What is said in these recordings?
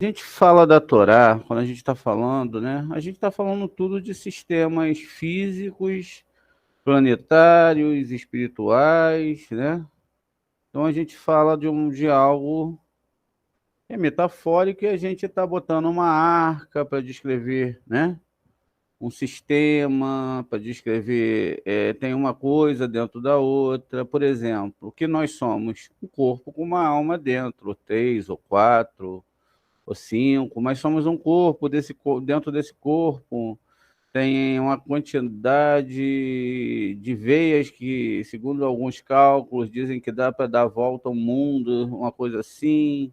A gente fala da Torá, quando a gente está falando, né? A gente está falando tudo de sistemas físicos, planetários, espirituais, né? Então a gente fala de algo que é metafórico e a gente está botando uma arca para descrever, né? Um sistema para descrever, tem uma coisa dentro da outra. Por exemplo, o que nós somos? Um corpo com uma alma dentro, ou três, ou quatro, ou cinco, mas somos um corpo, dentro desse corpo tem uma quantidade de veias que, segundo alguns cálculos, dizem que dá para dar a volta ao mundo, uma coisa assim.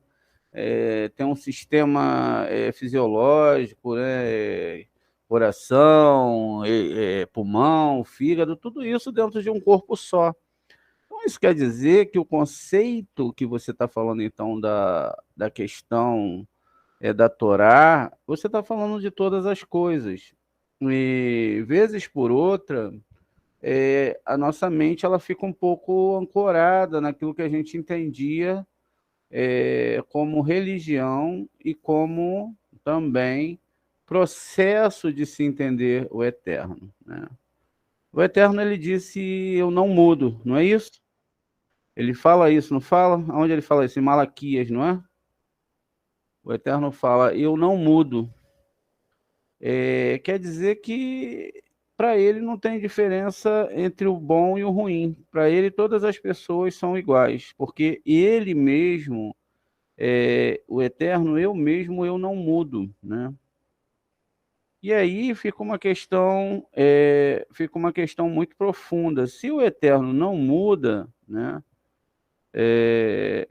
Tem um sistema fisiológico, né? Coração, pulmão, fígado, tudo isso dentro de um corpo só. Então, isso quer dizer que o conceito que você está falando, então, da questão da Torá, você está falando de todas as coisas. E, vezes por outra, a nossa mente ela fica um pouco ancorada naquilo que a gente entendia como religião e como também processo de se entender o eterno, né? O eterno, ele disse, eu não mudo, não é isso? Ele fala isso, não fala? Onde ele fala isso? Em Malaquias, não é? O eterno fala, eu não mudo. Quer dizer que para ele não tem diferença entre o bom e o ruim. Para ele, todas as pessoas são iguais, porque ele mesmo, o eterno, eu mesmo, eu não mudo, né? E aí fica uma questão muito profunda. Se o eterno não muda, né?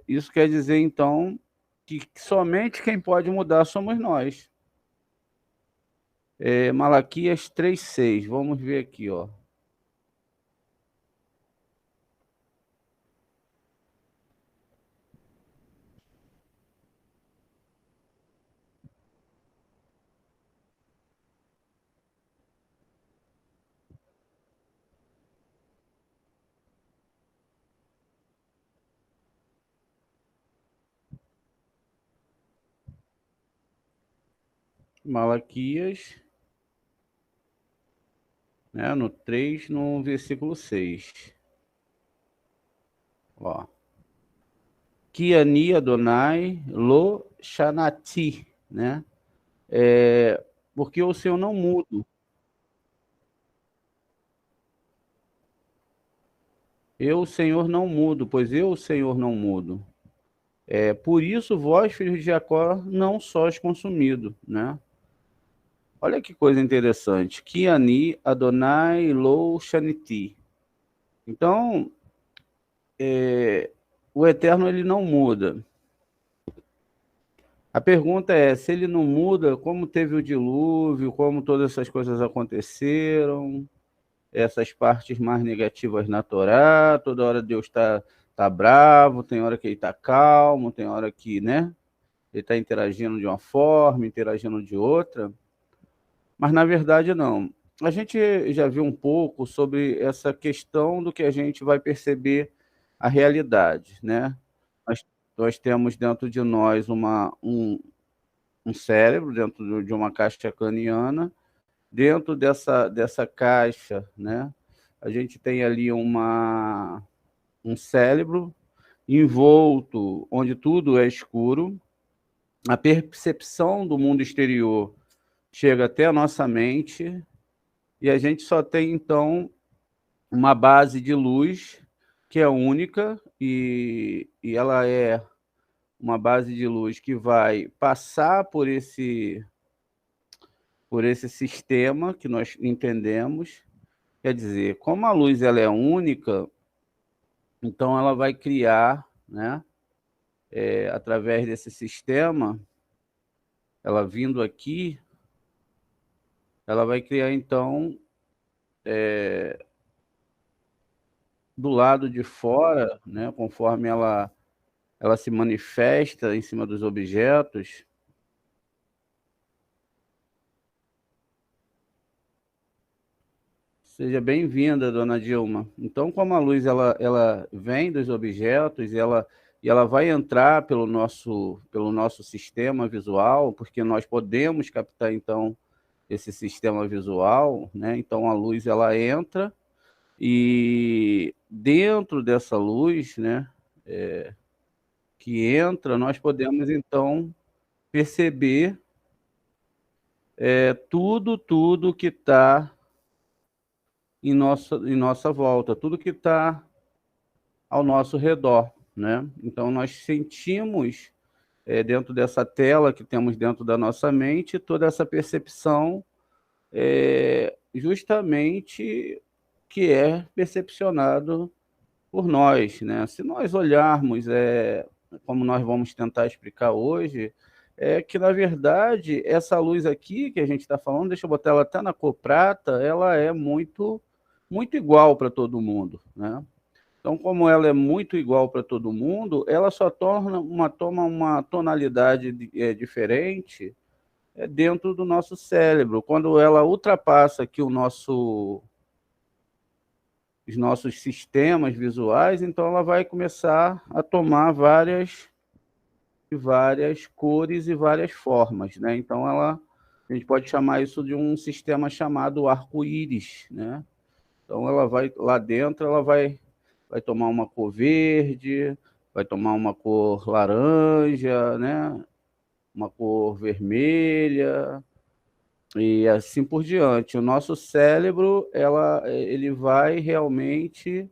Isso quer dizer então que somente quem pode mudar somos nós. Malaquias 3:6. Vamos ver aqui, ó. Malaquias, né, no 3, no versículo 6. Ó. Que ani Adonai lo shanati, né? Porque o Senhor não mudo. Eu, o Senhor, não mudo, pois eu, o Senhor, não mudo. Por isso, vós, filhos de Jacó, não sois consumido, né? Olha que coisa interessante. Que ani Adonai lo shaniti. Então, o Eterno, ele não muda. A pergunta é, se ele não muda, como teve o dilúvio, como todas essas coisas aconteceram, essas partes mais negativas na Torá, toda hora Deus tá bravo, tem hora que ele está calmo, tem hora que, né, ele está interagindo de uma forma, interagindo de outra, mas na verdade não. A gente já viu um pouco sobre essa questão do que a gente vai perceber a realidade, né? Nós, nós temos dentro de nós um cérebro, dentro de uma caixa craniana. Dentro dessa caixa, né, a gente tem ali um cérebro envolto, onde tudo é escuro. A percepção do mundo exterior chega até a nossa mente e a gente só tem, então, uma base de luz que é única e ela é uma base de luz que vai passar por esse sistema que nós entendemos. Quer dizer, como a luz ela é única, então ela vai criar, né, através desse sistema, ela vindo aqui, ela vai criar então do lado de fora, né, conforme ela se manifesta em cima dos objetos. Seja bem-vinda, dona Dilma. Então, como a luz ela vem dos objetos, e ela vai entrar pelo nosso sistema visual, porque nós podemos captar, então, esse sistema visual, né? Então, a luz, ela entra, e dentro dessa luz, né, que entra, nós podemos, então, perceber tudo que está em nossa volta, tudo que está ao nosso redor, né? Então, nós sentimos, dentro dessa tela que temos dentro da nossa mente, toda essa percepção, justamente que é percepcionado por nós, né? Se nós olharmos, como nós vamos tentar explicar hoje, é que, na verdade, essa luz aqui que a gente está falando, deixa eu botar ela até na cor prata, ela é muito, muito igual para todo mundo, né? Então, como ela é muito igual para todo mundo, ela só toma uma tonalidade diferente dentro do nosso cérebro. Quando ela ultrapassa aqui os nossos sistemas visuais, então ela vai começar a tomar várias cores e várias formas, né? Então a gente pode chamar isso de um sistema chamado arco-íris, né? Então ela vai lá dentro, ela vai tomar uma cor verde, vai tomar uma cor laranja, né? Uma cor vermelha, e assim por diante. O nosso cérebro, ele vai realmente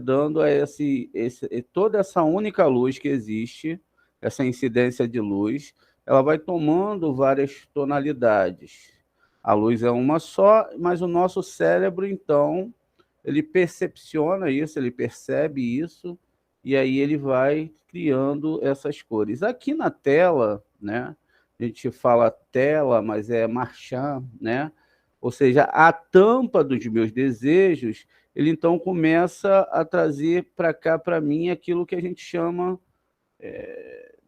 dando a toda essa única luz que existe, essa incidência de luz, ela vai tomando várias tonalidades. A luz é uma só, mas o nosso cérebro, então, ele percepciona isso, ele percebe isso, e aí ele vai criando essas cores. Aqui na tela, né? A gente fala tela, mas é marchand, né? Ou seja, a tampa dos meus desejos, ele então começa a trazer para cá, para mim, aquilo que a gente chama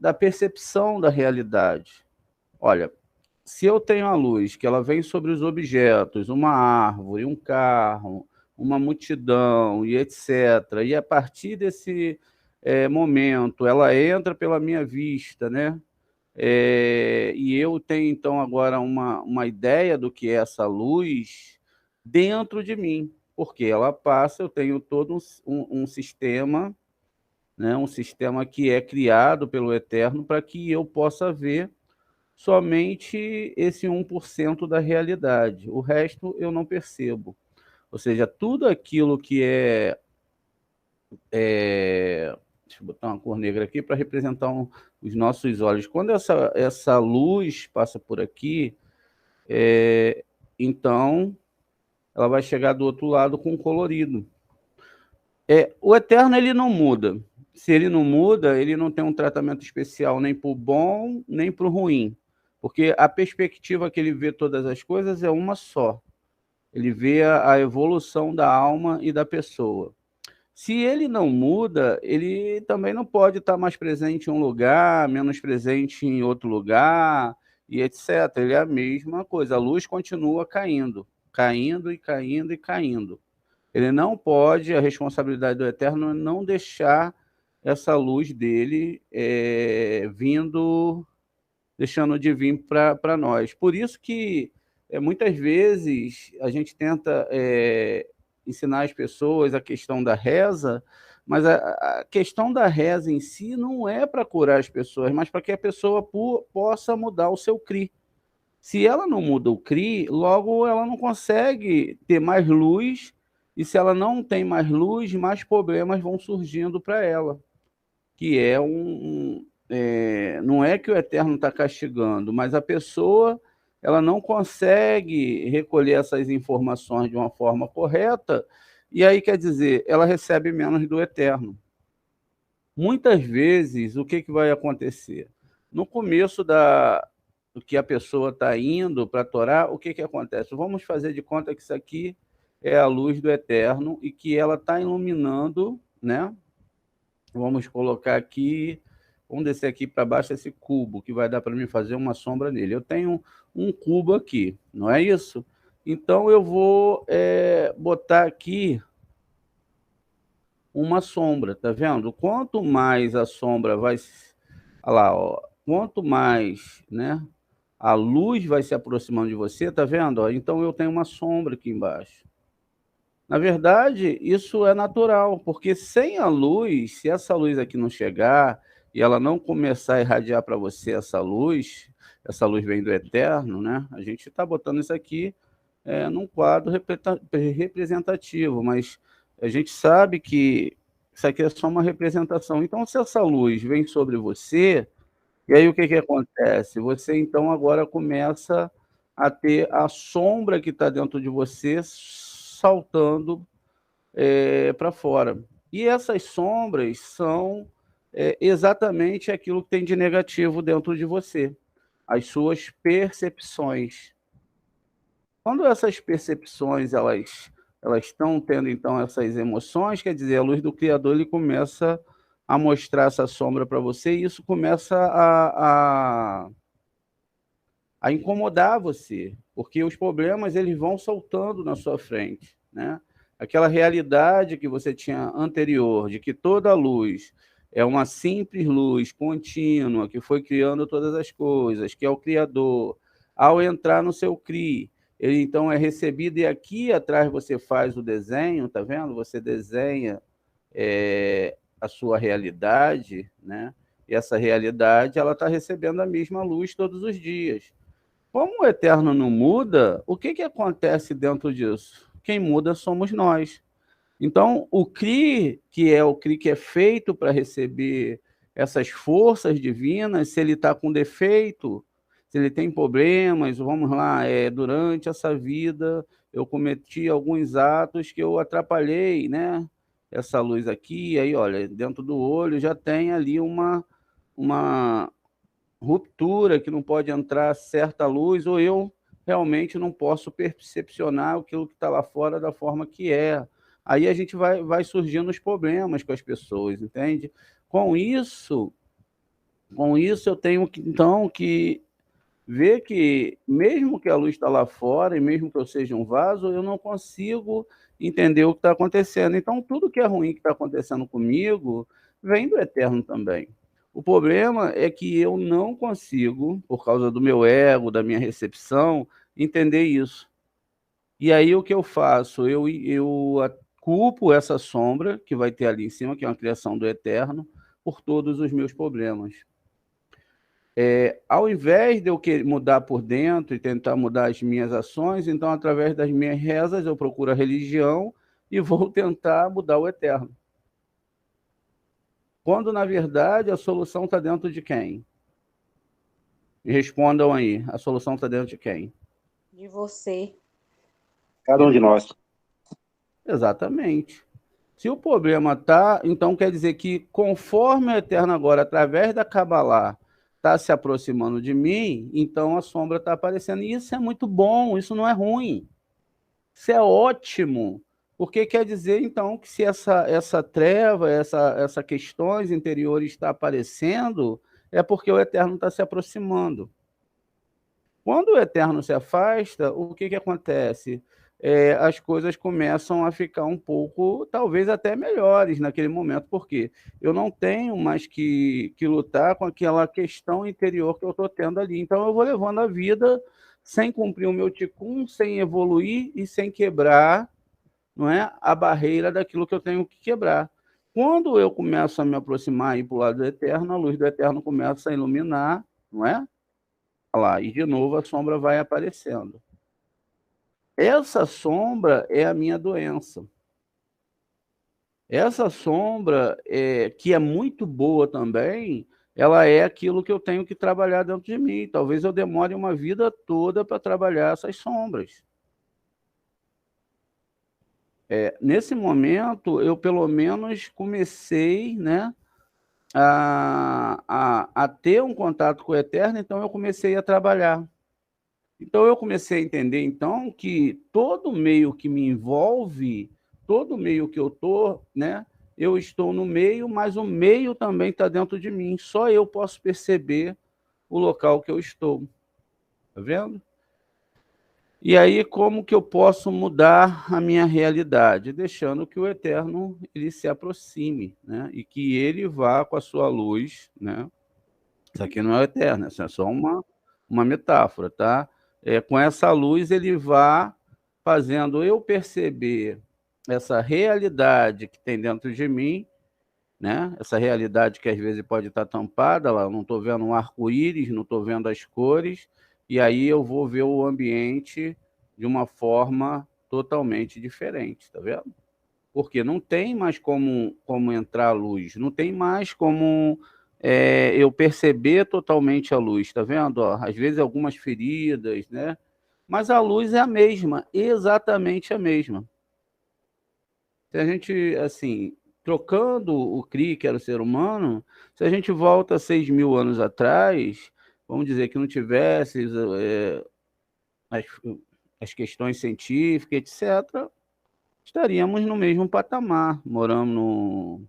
da percepção da realidade. Olha, se eu tenho a luz que ela vem sobre os objetos, uma árvore, um carro, uma multidão e etc., e a partir desse momento ela entra pela minha vista, né? E eu tenho, então, agora uma ideia do que é essa luz dentro de mim, porque ela passa, eu tenho todo um sistema, né, um sistema que é criado pelo Eterno para que eu possa ver somente esse 1% da realidade. O resto eu não percebo. Ou seja, tudo aquilo que deixa eu botar uma cor negra aqui para representar os nossos olhos. Quando essa luz passa por aqui, então ela vai chegar do outro lado com colorido. O Eterno, ele não muda. Se ele não muda, ele não tem um tratamento especial nem para o bom, nem para o ruim. Porque a perspectiva que ele vê todas as coisas é uma só. Ele vê a evolução da alma e da pessoa. Se ele não muda, ele também não pode estar mais presente em um lugar, menos presente em outro lugar, e etc. Ele é a mesma coisa. A luz continua caindo, caindo e caindo e caindo. Ele não pode, a responsabilidade do Eterno é não deixar essa luz dele deixando de vir para nós. Por isso que muitas vezes a gente tenta ensinar as pessoas a questão da reza, mas a questão da reza em si não é para curar as pessoas, mas para que a pessoa possa mudar o seu CRI. Se ela não muda o CRI, logo ela não consegue ter mais luz, e se ela não tem mais luz, mais problemas vão surgindo para ela, que não é que o Eterno está castigando, mas a pessoa ela não consegue recolher essas informações de uma forma correta, e aí quer dizer, ela recebe menos do Eterno. Muitas vezes, o que vai acontecer? No começo do que a pessoa está indo para a Torá, o que acontece? Vamos fazer de conta que isso aqui é a luz do Eterno e que ela está iluminando, né? Vamos colocar aqui, vamos descer aqui para baixo esse cubo, que vai dar para mim fazer uma sombra nele. Eu tenho um cubo aqui, não é isso? Então eu vou botar aqui uma sombra, tá vendo? Quanto mais a sombra vai... Olha lá, ó, quanto mais, né, a luz vai se aproximando de você, tá vendo? Ó, então eu tenho uma sombra aqui embaixo. Na verdade, isso é natural, porque sem a luz, se essa luz aqui não chegar e ela não começar a irradiar para você essa luz vem do eterno, né? A gente está botando isso aqui num quadro representativo, mas a gente sabe que isso aqui é só uma representação. Então, se essa luz vem sobre você, e aí o que acontece? Você então agora começa a ter a sombra que está dentro de você saltando para fora. E essas sombras são exatamente aquilo que tem de negativo dentro de você, as suas percepções. Quando essas percepções elas estão tendo então essas emoções, quer dizer, a luz do Criador ele começa a mostrar essa sombra para você e isso começa a incomodar você, porque os problemas eles vão soltando na sua frente, né? Aquela realidade que você tinha anterior, de que toda luz é uma simples luz contínua que foi criando todas as coisas, que é o Criador. Ao entrar no seu CRI, ele então é recebido e aqui atrás você faz o desenho, tá vendo? Você desenha a sua realidade, né? E essa realidade ela está recebendo a mesma luz todos os dias. Como o eterno não muda, o que acontece dentro disso? Quem muda somos nós. Então, o CRI, que é o CRI que é feito para receber essas forças divinas, se ele está com defeito, se ele tem problemas, vamos lá, durante essa vida eu cometi alguns atos que eu atrapalhei, né? Essa luz aqui, aí olha, dentro do olho já tem ali uma ruptura, que não pode entrar certa luz, ou eu realmente não posso percepcionar aquilo que está lá fora da forma que é. Aí a gente vai surgindo os problemas com as pessoas, entende? Com isso, eu tenho que, então, que ver que, mesmo que a luz está lá fora, e mesmo que eu seja um vaso, eu não consigo entender o que está acontecendo. Então, tudo que é ruim que está acontecendo comigo vem do eterno também. O problema é que eu não consigo, por causa do meu ego, da minha recepção, entender isso. E aí o que eu faço? Eu culpo essa sombra que vai ter ali em cima, que é uma criação do eterno, por todos os meus problemas. Ao invés de eu mudar por dentro e tentar mudar as minhas ações, então, através das minhas rezas, eu procuro a religião e vou tentar mudar o eterno. Quando, na verdade, a solução está dentro de quem? Me respondam aí, a solução está dentro de quem? De você. Cada um de nós. Exatamente. Se o problema está, então quer dizer que conforme o eterno agora, através da Kabbalah, está se aproximando de mim, então a sombra está aparecendo. E isso é muito bom, isso não é ruim. Isso é ótimo. Porque quer dizer, então, que se essa treva, essa questões interiores está aparecendo, é porque o eterno está se aproximando. Quando o eterno se afasta, o que acontece? As coisas começam a ficar um pouco, talvez até melhores naquele momento, porque eu não tenho mais que lutar com aquela questão interior que eu estou tendo ali. Então, eu vou levando a vida sem cumprir o meu ticum, sem evoluir e sem quebrar, não é, a barreira daquilo que eu tenho que quebrar. Quando eu começo a me aproximar e ir para o lado do eterno, a luz do eterno começa a iluminar, não é? Lá, e de novo a sombra vai aparecendo. Essa sombra é a minha doença. Essa sombra, que é muito boa também, ela é aquilo que eu tenho que trabalhar dentro de mim. Talvez eu demore uma vida toda para trabalhar essas sombras. Nesse momento, eu pelo menos comecei, né, a ter um contato com o Eterno, então eu comecei a trabalhar. Então, eu comecei a entender, então, que todo meio que me envolve, todo meio que eu estou, né, eu estou no meio, mas o meio também está dentro de mim. Só eu posso perceber o local que eu estou. Tá vendo? E aí, como que eu posso mudar a minha realidade? Deixando que o Eterno ele se aproxime, né? E que ele vá com a sua luz, né? Isso aqui não é o Eterno, isso é só uma metáfora, tá? Com essa luz ele vá fazendo eu perceber essa realidade que tem dentro de mim, né? Essa realidade que às vezes pode estar tampada, lá, eu não estou vendo um arco-íris, não estou vendo as cores, e aí eu vou ver o ambiente de uma forma totalmente diferente, tá vendo? Porque não tem mais como entrar a luz, não tem mais como eu perceber totalmente a luz, tá vendo? Ó, às vezes algumas feridas, né? Mas a luz é a mesma, exatamente a mesma. Se a gente, assim, trocando o CRI, que era o ser humano, se a gente volta 6.000 anos atrás, vamos dizer que não tivesse as, as questões científicas, etc., estaríamos no mesmo patamar, morando no,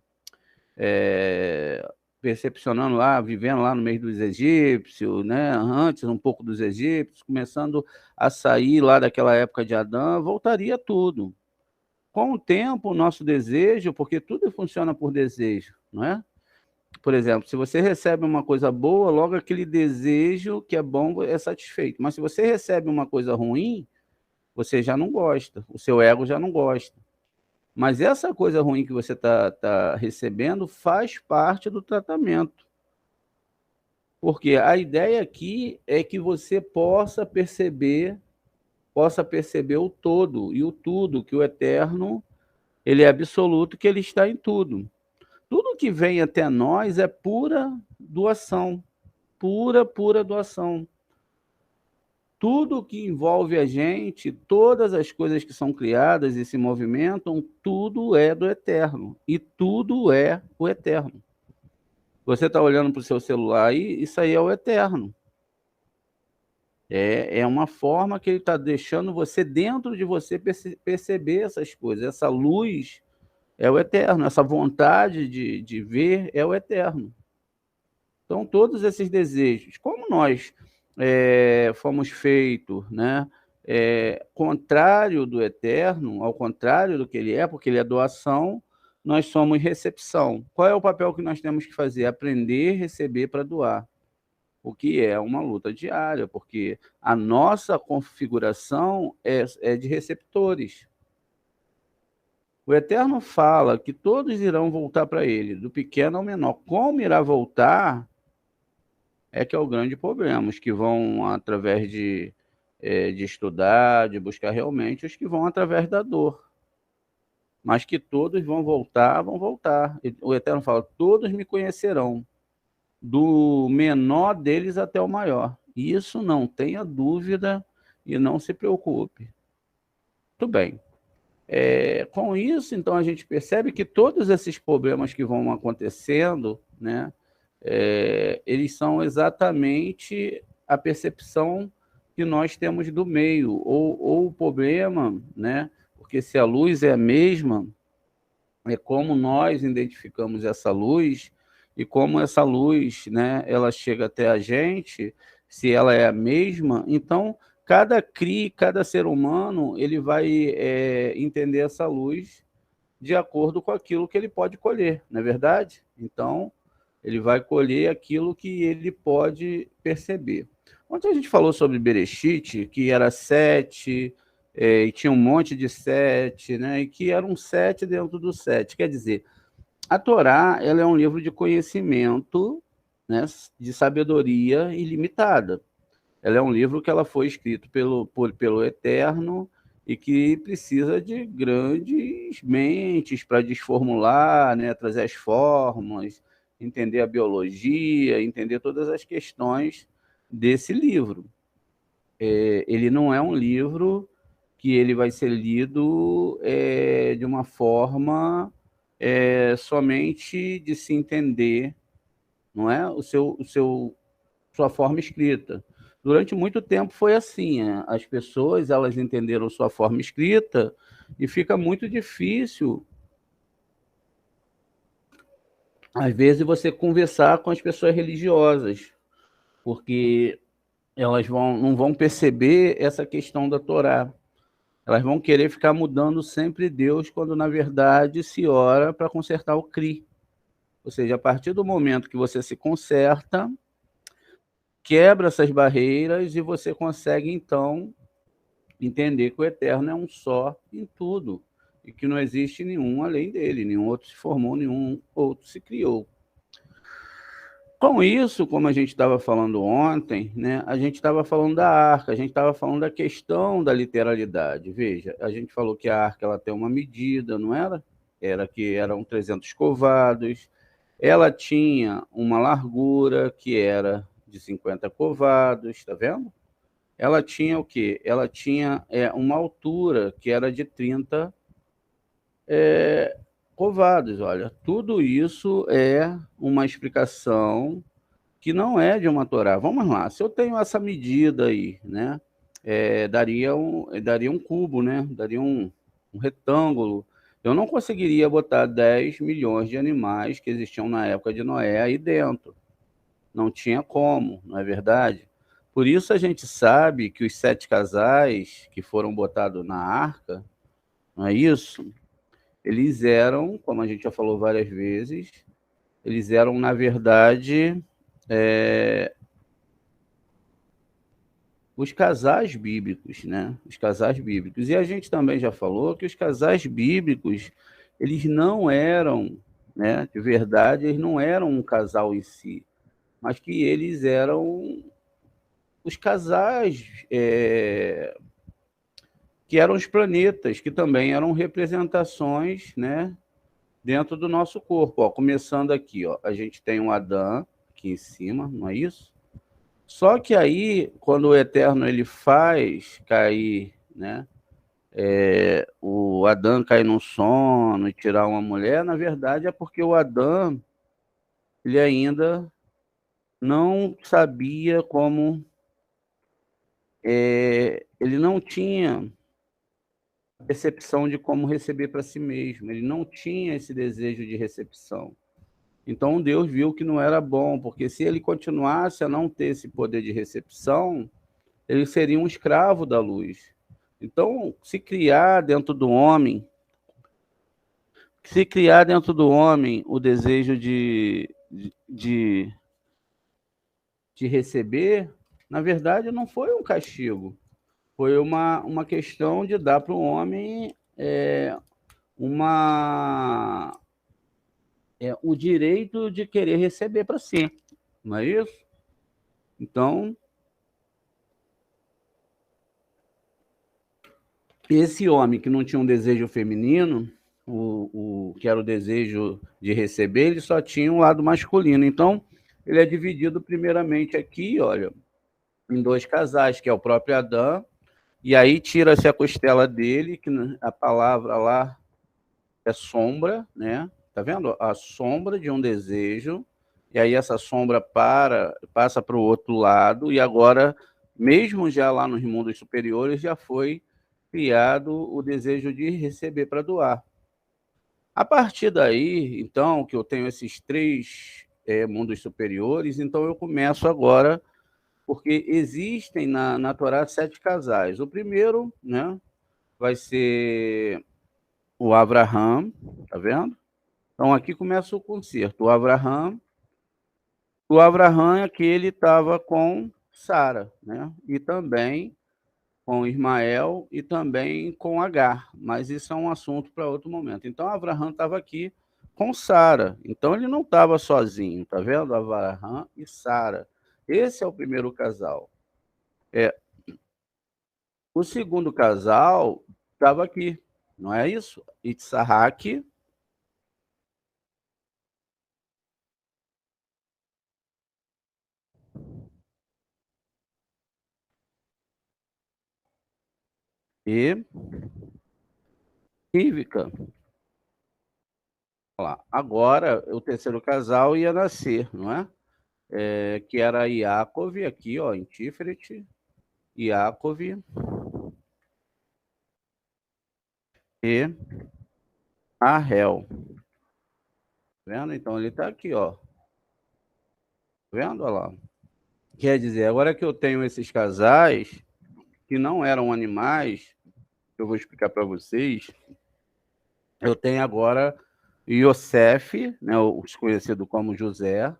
percepcionando lá, vivendo lá no meio dos egípcios, né? Antes um pouco dos egípcios, começando a sair lá daquela época de Adão, voltaria tudo. Com o tempo, o nosso desejo, porque tudo funciona por desejo, não é? Por exemplo, se você recebe uma coisa boa, logo aquele desejo que é bom é satisfeito. Mas se você recebe uma coisa ruim, você já não gosta, o seu ego já não gosta. Mas essa coisa ruim que você tá recebendo faz parte do tratamento. Porque a ideia aqui é que você possa perceber o todo e o tudo, que o eterno, ele é absoluto, que ele está em tudo. Tudo que vem até nós é pura doação, pura doação. Tudo que envolve a gente, todas as coisas que são criadas e se movimentam, tudo é do eterno. E tudo é o eterno. Você está olhando para o seu celular aí, isso aí é o eterno. É uma forma que ele está deixando você, dentro de você, perceber essas coisas. Essa luz é o eterno, essa vontade de ver é o eterno. Então, todos esses desejos, como nós fomos feitos, né? Contrário do eterno, ao contrário do que ele é, porque ele é doação, nós somos recepção. Qual é o papel que nós temos que fazer? Aprender, receber para doar. O que é uma luta diária, porque a nossa configuração é de receptores. O Eterno fala que todos irão voltar para ele, do pequeno ao menor. Como irá voltar é que é o grande problema. Os que vão através de estudar, de buscar realmente, os que vão através da dor. Mas que todos vão voltar, vão voltar. O Eterno fala, todos me conhecerão, do menor deles até o maior. Isso não tenha dúvida e não se preocupe. Muito bem. Com isso, então, a gente percebe que todos esses problemas que vão acontecendo, né, eles são exatamente a percepção que nós temos do meio, ou o problema, né, porque se a luz é a mesma, é como nós identificamos essa luz e como essa luz, né, ela chega até a gente, se ela é a mesma, então cada CRI, cada ser humano, ele vai entender essa luz de acordo com aquilo que ele pode colher, não é verdade? Então, ele vai colher aquilo que ele pode perceber. Ontem a gente falou sobre Bereshit, que era 7, e tinha um monte de 7, né? E que era um 7 dentro do 7. Quer dizer, a Torá, ela é um livro de conhecimento, né, de sabedoria ilimitada. Ela é um livro que ela foi escrito pelo Eterno e que precisa de grandes mentes para desformular, né, trazer as formas, entender a biologia, entender todas as questões desse livro. Ele não é um livro que ele vai ser lido de uma forma somente de se entender, não é? Sua forma escrita. Durante muito tempo foi assim, as pessoas elas entenderam sua forma escrita e fica muito difícil, às vezes, você conversar com as pessoas religiosas, porque elas não vão perceber essa questão da Torá. Elas vão querer ficar mudando sempre Deus, quando na verdade se ora para consertar o CRI. Ou seja, a partir do momento que você se conserta, quebra essas barreiras e você consegue, então, entender que o Eterno é um só em tudo e que não existe nenhum além dele, nenhum outro se formou, nenhum outro se criou. Com isso, como a gente estava falando ontem, né, a gente estava falando da arca, a gente estava falando da questão da literalidade. Veja, a gente falou que a arca ela tem uma medida, não era? Era que eram 300 covados, ela tinha uma largura que era de 50 covados, está vendo? Ela tinha o quê? Ela tinha uma altura que era de 30 covados. Olha, tudo isso é uma explicação que não é de uma Torá. Vamos lá, se eu tenho essa medida aí, né, daria um cubo, né, daria um retângulo. Eu não conseguiria botar 10 milhões de animais que existiam na época de Noé aí dentro. Não tinha como, não é verdade? Por isso a gente sabe que os 7 casais que foram botados na arca, não é isso? Eles eram, como a gente já falou várias vezes, eles eram, na verdade, os casais bíblicos, né? Os casais bíblicos. E a gente também já falou que os casais bíblicos, eles não eram, né? De verdade, eles não eram um casal em si, mas que eles eram os casais que eram os planetas, que também eram representações, né? Dentro do nosso corpo. Ó, começando aqui, ó, a gente tem um Adão aqui em cima, não é isso? Só que aí, quando o Eterno ele faz cair, né, o Adão cair no sono e tirar uma mulher, na verdade é porque o Adão ele ainda não sabia como, ele não tinha percepção de como receber para si mesmo, ele não tinha esse desejo de recepção. Então Deus viu que não era bom, porque se ele continuasse a não ter esse poder de recepção, ele seria um escravo da luz. Então, se criar dentro do homem o desejo de receber, na verdade não foi um castigo, foi uma questão de dar para o homem uma o direito de querer receber para si, não é isso? Então, esse homem que não tinha um desejo feminino, que era o desejo de receber, ele só tinha um lado masculino. Então, ele é dividido primeiramente aqui, olha, em 2 casais, que é o próprio Adão, e aí tira-se a costela dele, que a palavra lá é sombra, né? Tá vendo? A sombra de um desejo, e aí essa sombra passa para o outro lado, e agora, mesmo já lá nos mundos superiores, já foi criado o desejo de receber para doar. A partir daí, então, que eu tenho esses 3 mundos superiores, então eu começo agora, porque existem na Torá 7 casais. O primeiro, né, vai ser o Abraham, tá vendo? Então aqui começa o concerto. O Abraham é que ele estava com Sara, né? E também com Ismael e também com Agar, mas isso é um assunto para outro momento. Então, Abraão estava aqui com Sara, então ele não estava sozinho, tá vendo? Abraão e Sara. Esse é o primeiro casal. O segundo casal estava aqui, não é isso? Isaac e Rívika. Olha lá. Agora, o terceiro casal ia nascer, não é? Que era Yaakov, aqui, ó, em Tiferet, Yaakov e Rahel. Vendo? Então ele está aqui, ó. Vendo? Olha lá. Quer dizer, agora que eu tenho esses casais que não eram animais, eu vou explicar para vocês, eu tenho agora Yosef, né, os conhecido como José.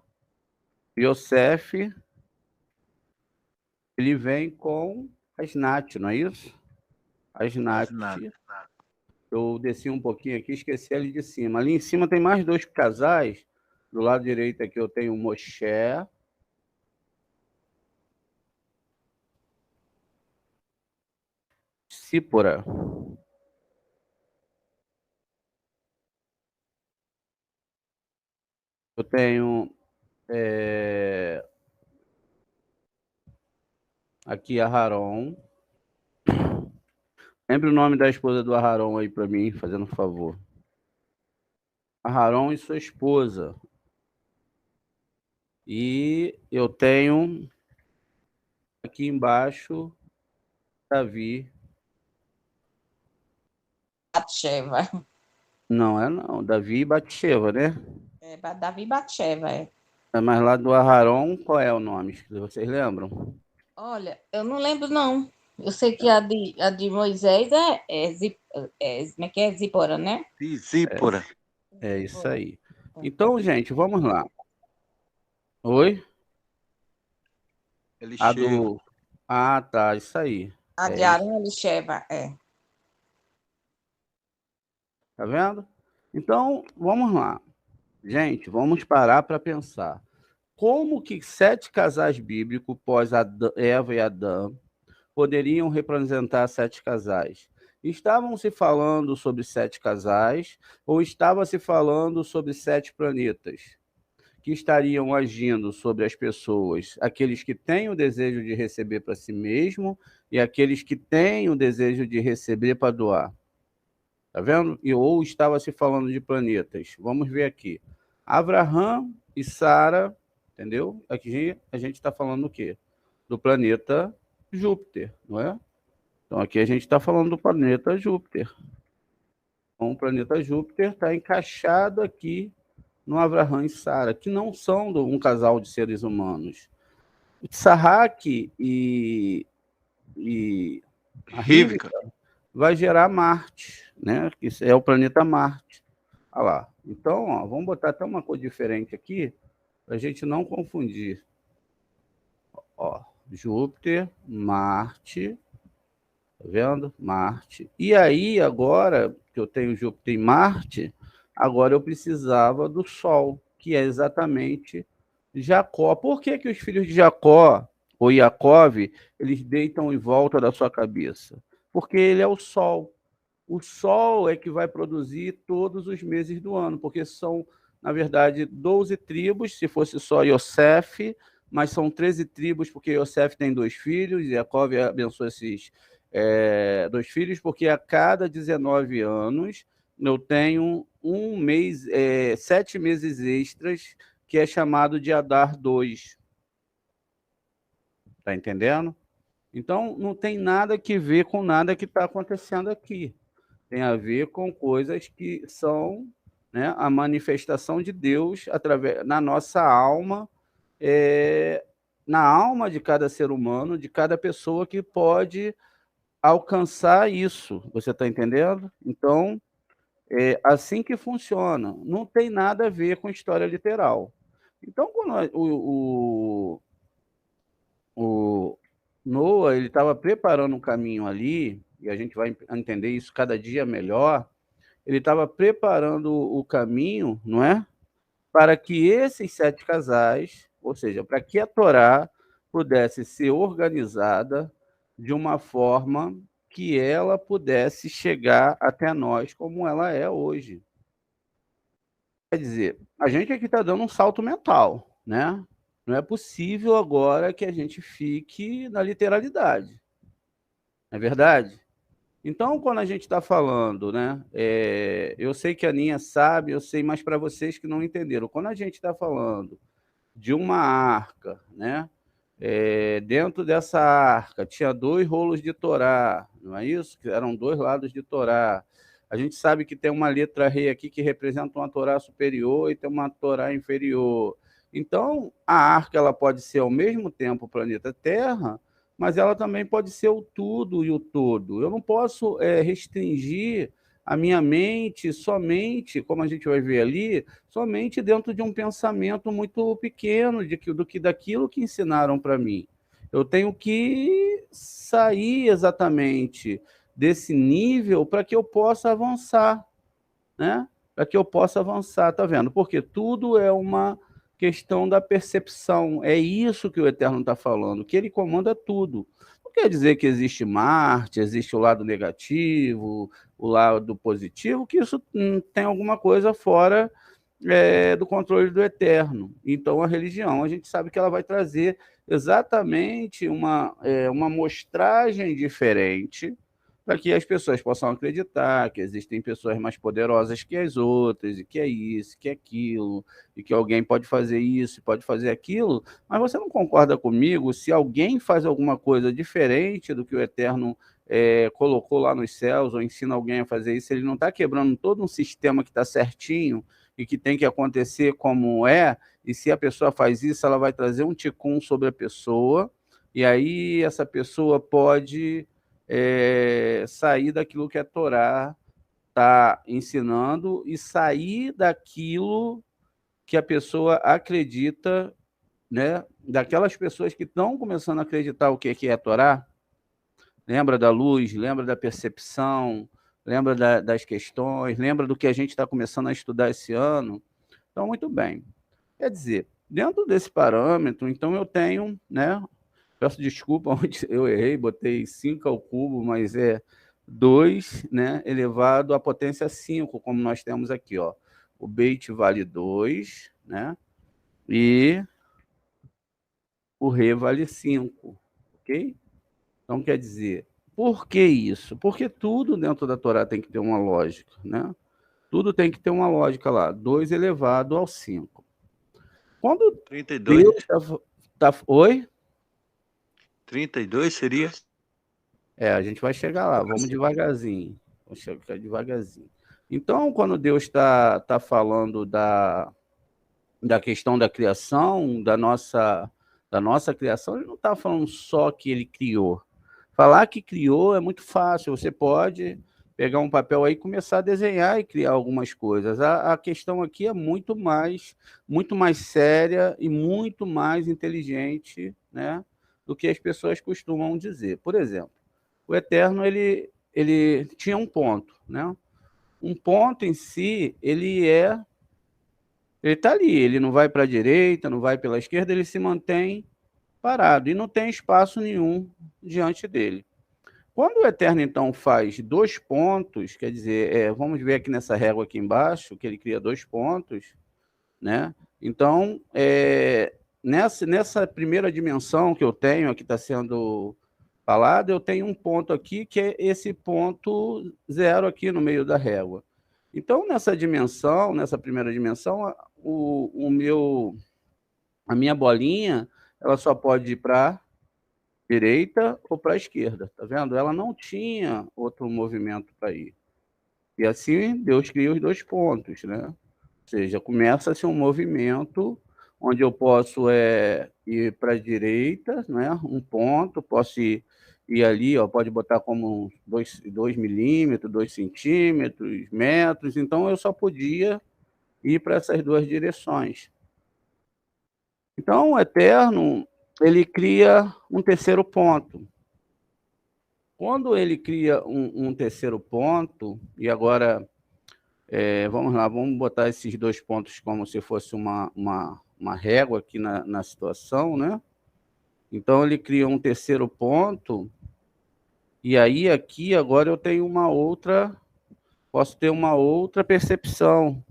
Yosef, ele vem com a Snat, não é isso? A Snat. Eu desci um pouquinho aqui, esqueci ali de cima. Ali em cima tem mais 2 casais. Do lado direito aqui eu tenho o Moshe. Sípora. Eu tenho aqui a Haron. Lembre o nome da esposa do Aharon aí para mim, fazendo um favor. Aharon e sua esposa. E eu tenho aqui embaixo Davi. Batsheva. Não é não, Davi e Batsheva, né? Davi e Batsheva, é. Mas lá do Aharon, qual é o nome? Vocês lembram? Olha, eu não lembro, não. Eu sei que a de Moisés como é que é? Zípora, né? Zípora. É isso aí. Então, gente, vamos lá. Oi? A do... Ah, tá, isso aí. A de Arão Elisheva, é. Tá vendo? Então, vamos lá. Gente, vamos parar para pensar. Como que 7 casais bíblicos, pós Eva e Adão, poderiam representar 7 casais? Estavam se falando sobre 7 casais ou estava se falando sobre 7 planetas que estariam agindo sobre as pessoas, aqueles que têm o desejo de receber para si mesmo e aqueles que têm o desejo de receber para doar? Tá vendo? Ou estava se falando de planetas. Vamos ver aqui. Abraham e Sara, entendeu? Aqui a gente está falando do quê? Do planeta Júpiter, não é? Então aqui a gente está falando do planeta Júpiter. Então o planeta Júpiter está encaixado aqui no Abraham e Sara, que não são um casal de seres humanos. Tsahak e a Rivka vai gerar Marte, né? Que é o planeta Marte. Olha lá. Então, ó, vamos botar até uma cor diferente aqui, para a gente não confundir. Ó, Júpiter, Marte, tá vendo? Marte. E aí, agora que eu tenho Júpiter e Marte, agora eu precisava do Sol, que é exatamente Jacó. Por que que os filhos de Jacó, ou Jacob, eles deitam em volta da sua cabeça? Porque ele é o Sol. O Sol é que vai produzir todos os meses do ano, porque são, na verdade, 12 tribos, se fosse só Yosef, mas são 13 tribos, porque Yosef tem 2 filhos, e Jacob abençoa esses 2 filhos, porque a cada 19 anos eu tenho 7 meses extras, que é chamado de Adar 2. Tá entendendo? Então, não tem nada que ver com nada que está acontecendo aqui. Tem a ver com coisas que são, né, a manifestação de Deus através na nossa alma, na alma de cada ser humano, de cada pessoa que pode alcançar isso. Você está entendendo? Então, é assim que funciona. Não tem nada a ver com história literal. Então, quando o Noah ele estava preparando um caminho ali, e a gente vai entender isso cada dia melhor, ele estava preparando o caminho, não é? Para que esses 7 casais, ou seja, para que a Torá pudesse ser organizada de uma forma que ela pudesse chegar até nós como ela é hoje. Quer dizer, a gente aqui está dando um salto mental, né? Não é possível agora que a gente fique na literalidade. Não é verdade? Então, quando a gente está falando, né? Eu sei que a Aninha sabe, eu sei, mas para vocês que não entenderam, quando a gente está falando de uma arca, né? Dentro dessa arca tinha 2 rolos de Torá, não é isso? Que eram 2 lados de Torá. A gente sabe que tem uma letra rei aqui que representa uma Torá superior e tem uma Torá inferior. Então, a Arca ela pode ser ao mesmo tempo o planeta Terra, mas ela também pode ser o tudo e o todo. Eu não posso restringir a minha mente somente, como a gente vai ver ali, somente dentro de um pensamento muito pequeno daquilo que ensinaram para mim. Eu tenho que sair exatamente desse nível para que eu possa avançar, né? Para que eu possa avançar, tá vendo? Porque tudo é uma questão da percepção. É isso que o Eterno está falando, que ele comanda tudo. Não quer dizer que existe Marte, existe o lado negativo, o lado positivo, que isso tem alguma coisa fora do controle do Eterno. Então, a religião, a gente sabe que ela vai trazer exatamente uma mostragem diferente para que as pessoas possam acreditar que existem pessoas mais poderosas que as outras, e que é isso, que é aquilo, e que alguém pode fazer isso, pode fazer aquilo, mas você não concorda comigo se alguém faz alguma coisa diferente do que o Eterno colocou lá nos céus, ou ensina alguém a fazer isso, ele não está quebrando todo um sistema que está certinho e que tem que acontecer como é, e se a pessoa faz isso, ela vai trazer um ticum sobre a pessoa, e aí essa pessoa pode sair daquilo que a Torá está ensinando e sair daquilo que a pessoa acredita, né? Daquelas pessoas que estão começando a acreditar o que é a Torá. Lembra da luz, lembra da percepção, lembra das questões, lembra do que a gente está começando a estudar esse ano. Então, muito bem. Quer dizer, dentro desse parâmetro, então eu tenho, né? Peço desculpa onde eu errei, botei 5 ao cubo, mas é 2, né, elevado à potência 5, como nós temos aqui, ó. O beit vale 2, né? E o re vale 5, ok? Então, quer dizer, por que isso? Porque tudo dentro da Torá tem que ter uma lógica, né? Tudo tem que ter uma lógica lá. 2 elevado ao 5. Quando 32, Deus Oi? 32 seria? A gente vai chegar lá, vamos devagarzinho. Vamos chegar devagarzinho. Então, quando Deus está falando da questão da criação, da nossa criação, ele não está falando só que ele criou. Falar que criou é muito fácil, você pode pegar um papel aí e começar a desenhar e criar algumas coisas. A questão aqui é muito mais séria e muito mais inteligente, né, do que as pessoas costumam dizer. Por exemplo, o Eterno ele tinha um ponto, né? Um ponto em si, ele está ali, ele não vai para a direita, não vai pela esquerda, ele se mantém parado e não tem espaço nenhum diante dele. Quando o Eterno, então, faz 2 pontos, quer dizer, vamos ver aqui nessa régua aqui embaixo, que ele cria 2 pontos, né? Então, nessa primeira dimensão que eu tenho, que está sendo falada, eu tenho um ponto aqui, que é esse ponto 0 aqui no meio da régua. Então, nessa primeira dimensão, a minha bolinha, ela só pode ir para direita ou para a esquerda, tá vendo? Ela não tinha outro movimento para ir. E assim Deus cria os 2 pontos, né? Ou seja, começa-se um movimento onde eu posso ir para a direita, né? Um ponto, posso ir ali, ó, pode botar como 2 milímetros, 2 centímetros, metros, então eu só podia ir para essas 2 direções. Então, o Eterno, ele cria um terceiro ponto. Quando ele cria um terceiro ponto, e agora, vamos lá, vamos botar esses 2 pontos como se fosse uma régua aqui na situação, né? Então, ele cria um terceiro ponto, e aí aqui agora eu tenho posso ter uma outra percepção,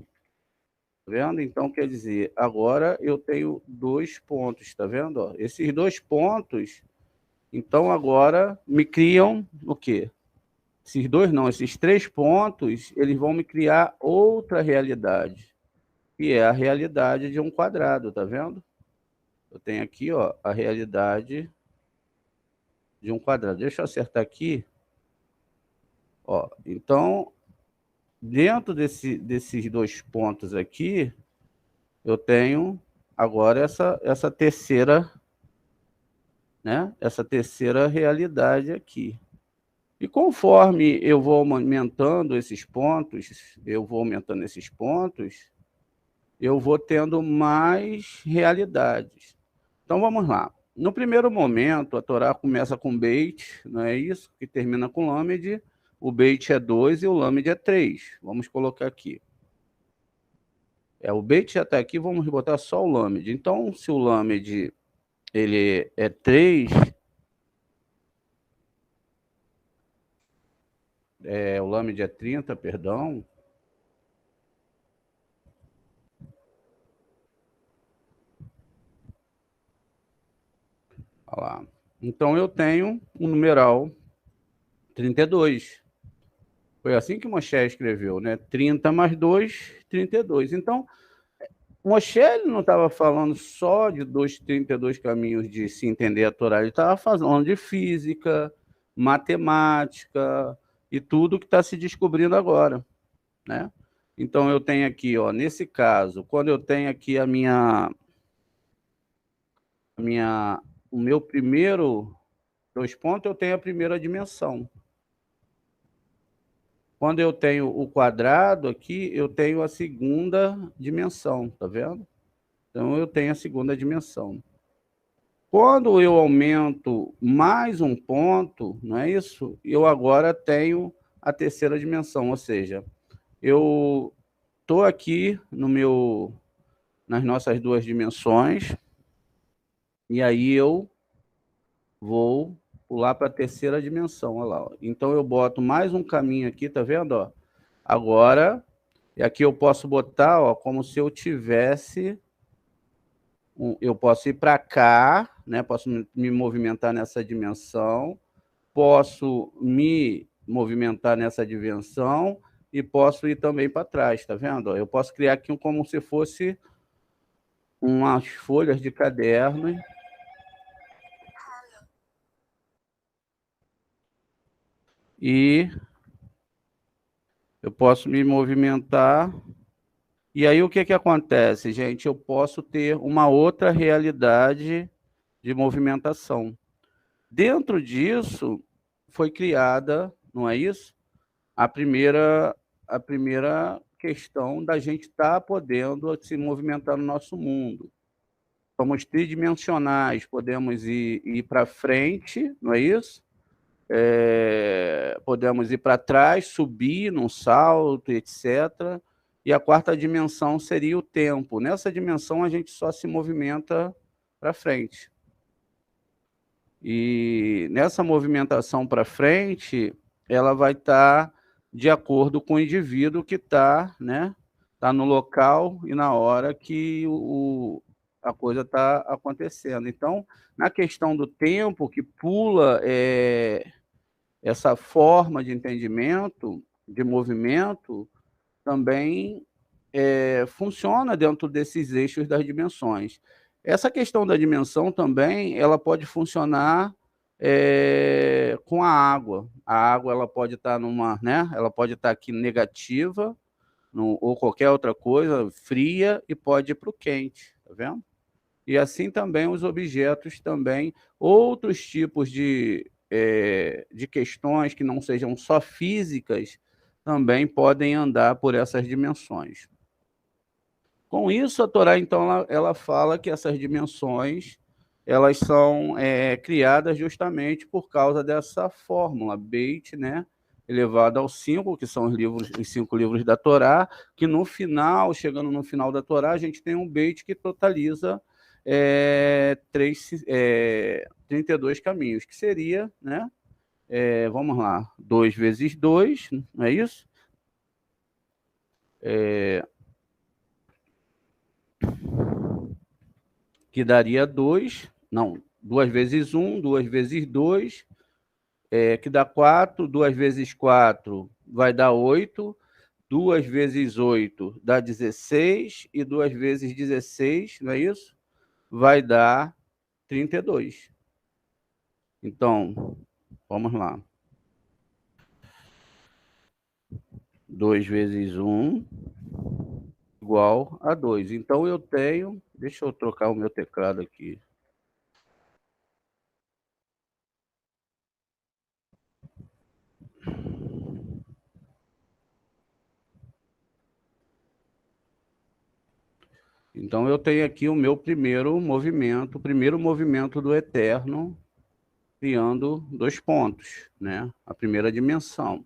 tá vendo? Então, quer dizer, agora eu tenho 2 pontos, tá vendo? Ó, esses 2 pontos, então agora me criam o quê? Esses 3 pontos, eles vão me criar outra realidade, que é a realidade de um quadrado, tá vendo? Eu tenho aqui, ó, a realidade de um quadrado. Deixa eu acertar aqui. Ó, então, dentro desses 2 pontos aqui, eu tenho agora essa terceira, né? Essa terceira realidade aqui. E conforme eu vou aumentando esses pontos, eu vou tendo mais realidades. Então vamos lá. No primeiro momento, a Torá começa com Beit, não é isso? Que termina com Lamed. O Beit é 2 e o Lamed é 3. Vamos colocar aqui. O Beit já está aqui, vamos botar só o Lamed. Então, se o Lamed ele é 3, o Lamed é 30, perdão. Olha lá. Então, eu tenho um numeral 32. Foi assim que Moshe escreveu, né? 30 mais 2, 32. Então, Moshe não estava falando só de 32 caminhos de se entender a Torá, ele estava falando de física, matemática e tudo que está se descobrindo agora, né? Então, eu tenho aqui, ó, nesse caso, quando eu tenho aqui o meu primeiro 2 pontos, eu tenho a primeira dimensão. Quando eu tenho o quadrado aqui, eu tenho a segunda dimensão, tá vendo? Então, eu tenho a segunda dimensão. Quando eu aumento mais um ponto, não é isso? Eu agora tenho a terceira dimensão, ou seja, eu estou aqui nas nossas duas dimensões, e aí eu vou pular para a terceira dimensão, olha lá. Ó. Então, eu boto mais um caminho aqui, tá vendo? Ó? Agora, e aqui eu posso botar, ó, como se eu tivesse... eu posso ir para cá, né? Posso me movimentar nessa dimensão, posso me movimentar nessa dimensão e posso ir também para trás, tá vendo? Eu posso criar aqui como se fosse umas folhas de caderno. E eu posso me movimentar. E aí o que acontece, gente? Eu posso ter uma outra realidade de movimentação. Dentro disso, foi criada, não é isso? A primeira questão da gente estar podendo se movimentar no nosso mundo. Somos tridimensionais, podemos ir para frente, não é isso? Podemos ir para trás, subir num salto, etc. E a quarta dimensão seria o tempo. Nessa dimensão, a gente só se movimenta para frente. E nessa movimentação para frente, ela vai estar de acordo com o indivíduo que está, né? Tá no local e na hora que a coisa está acontecendo. Então, na questão do tempo, que pula essa forma de entendimento, de movimento, também funciona dentro desses eixos das dimensões. Essa questão da dimensão também, ela pode funcionar com a água. A água ela pode estar né? Ela pode estar aqui negativa, ou qualquer outra coisa, fria, e pode ir para o quente, tá vendo? E assim também os objetos também, outros tipos de questões que não sejam só físicas, também podem andar por essas dimensões. Com isso, a Torá, então, ela fala que essas dimensões elas são criadas justamente por causa dessa fórmula, Beit, né? Elevado ao 5, que são os 5 livros da Torá, que no final, chegando no final da Torá, a gente tem um Beit que totaliza 32 caminhos, que seria, né? Vamos lá, 2 vezes 2, não é isso? Que daria 2, não, 2 vezes 1, 2 vezes 2, que dá 4, 2 vezes 4 vai dar 8, 2 vezes 8 dá 16, e 2 vezes 16, não é isso? Vai dar 32. Então, vamos lá. 2 vezes 1 igual a 2. Então, eu tenho... Deixa eu trocar o meu teclado aqui. Então, eu tenho aqui o meu primeiro movimento do eterno, criando 2 pontos, né? A primeira dimensão.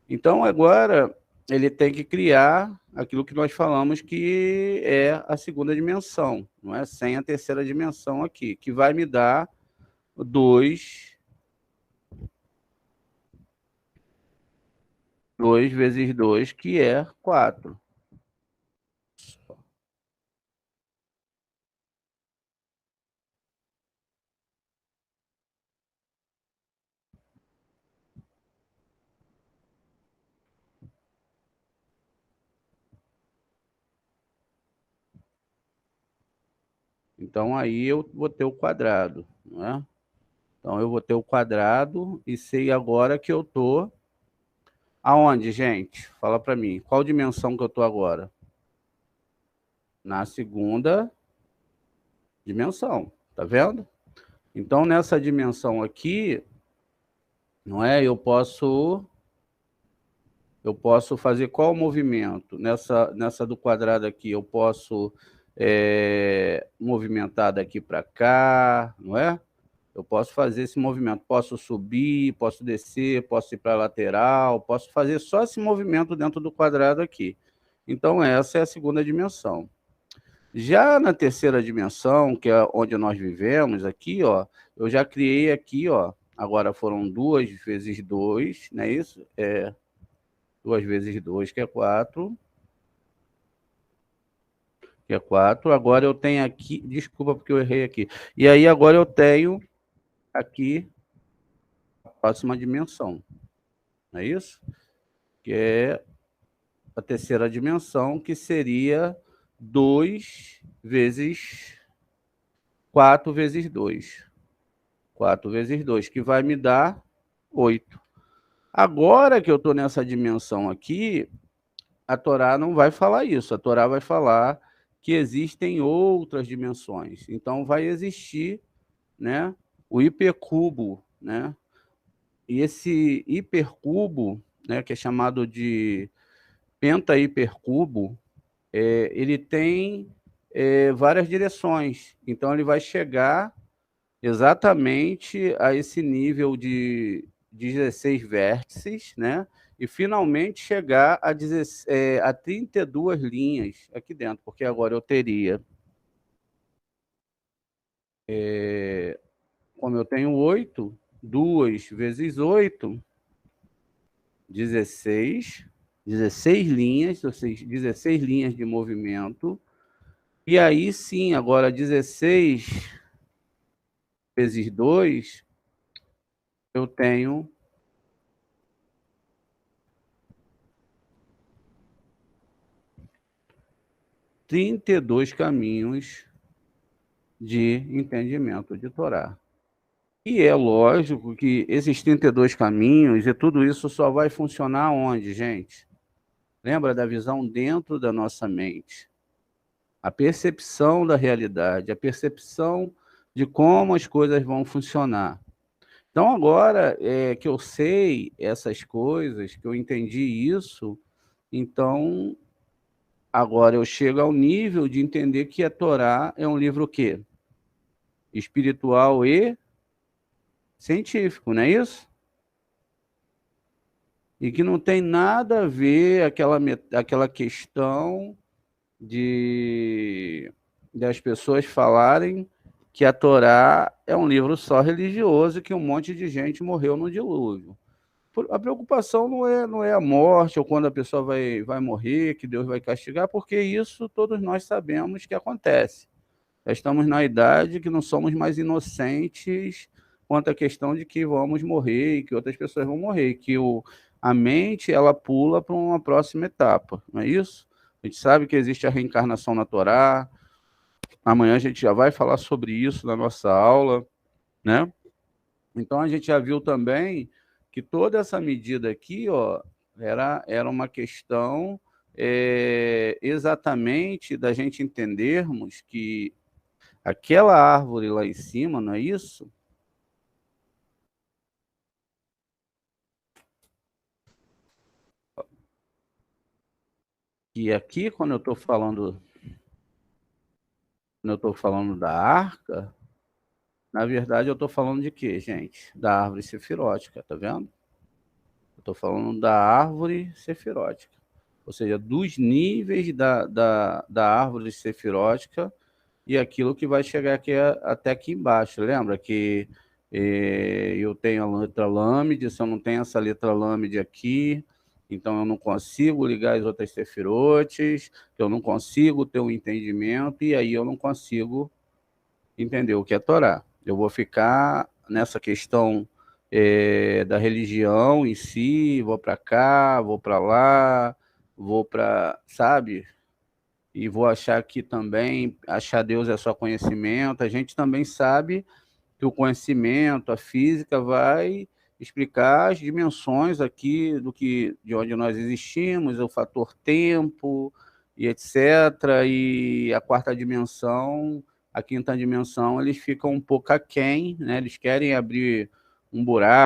Então, agora, ele tem que criar aquilo que nós falamos que é a segunda dimensão, não é? Sem a terceira dimensão aqui, que vai me dar 2 vezes 2, que é 4. Então, aí eu vou ter o quadrado, não é? Então, eu vou ter o quadrado e sei agora que eu estou... Aonde, gente? Fala para mim. Qual dimensão que eu estou agora? Na segunda dimensão, tá vendo? Então, nessa dimensão aqui, não é? Eu posso fazer qual movimento? Nessa do quadrado aqui, eu posso movimentar daqui para cá, não é? Eu posso fazer esse movimento, posso subir, posso descer, posso ir para a lateral, posso fazer só esse movimento dentro do quadrado aqui. Então, essa é a segunda dimensão. Já na terceira dimensão, que é onde nós vivemos aqui, ó, eu já criei aqui, ó, agora foram 2 vezes 2, não é isso? 2 vezes 2, que é 4. Que é 4. Agora eu tenho aqui... Desculpa, porque eu errei aqui. E aí, agora eu tenho aqui a próxima dimensão. Não é isso? Que é a terceira dimensão, que seria 2 vezes 4 vezes 2. 4 vezes 2, que vai me dar 8. Agora que eu estou nessa dimensão aqui, a Torá não vai falar isso. A Torá vai falar que existem outras dimensões. Então, vai existir, né, o hipercubo, né? E esse hipercubo, né, que é chamado de penta-hipercubo, ele tem várias direções. Então, ele vai chegar exatamente a esse nível de 16 vértices, né? E finalmente chegar a 32 linhas aqui dentro, porque agora eu teria, como eu tenho 8, 2 vezes 8, 16 linhas, ou seja, 16 linhas de movimento. E aí sim, agora 16 vezes 2, eu tenho 32 caminhos de entendimento de Torá. E é lógico que esses 32 caminhos e tudo isso só vai funcionar onde, gente? Lembra da visão dentro da nossa mente? A percepção da realidade, a percepção de como as coisas vão funcionar. Então, agora que eu sei essas coisas, que eu entendi isso, então, agora eu chego ao nível de entender que a Torá é um livro o quê? Espiritual e científico, não é isso? E que não tem nada a ver aquela questão das pessoas falarem que a Torá é um livro só religioso e que um monte de gente morreu no dilúvio. A preocupação não é a morte ou quando a pessoa vai morrer, que Deus vai castigar, porque isso todos nós sabemos que acontece. Já estamos na idade que não somos mais inocentes quanto à questão de que vamos morrer e que outras pessoas vão morrer, que a mente ela pula para uma próxima etapa, não é isso? A gente sabe que existe a reencarnação na Torá. Amanhã a gente já vai falar sobre isso na nossa aula, né? Então a gente já viu também que toda essa medida aqui, ó, era uma questão exatamente da gente entendermos que aquela árvore lá em cima, não é isso? E aqui, quando eu estou falando da arca, na verdade eu estou falando de quê, gente? Da árvore sefirótica, tá vendo? Eu estou falando da árvore sefirótica, ou seja, dos níveis da árvore sefirótica e aquilo que vai chegar aqui até aqui embaixo. Lembra que eu tenho a letra lâmide, se eu não tenho essa letra lâmide aqui, então eu não consigo ligar as outras sefirotes, eu não consigo ter um entendimento, e aí eu não consigo entender o que é Torá. Eu vou ficar nessa questão da religião em si, vou para cá, vou para lá, vou para, sabe? E vou achar que também, achar Deus é só conhecimento. A gente também sabe que o conhecimento, a física, vai explicar as dimensões aqui de onde nós existimos, o fator tempo e etc. E a quarta dimensão, a quinta dimensão, eles ficam um pouco aquém, né? Eles querem abrir um buraco,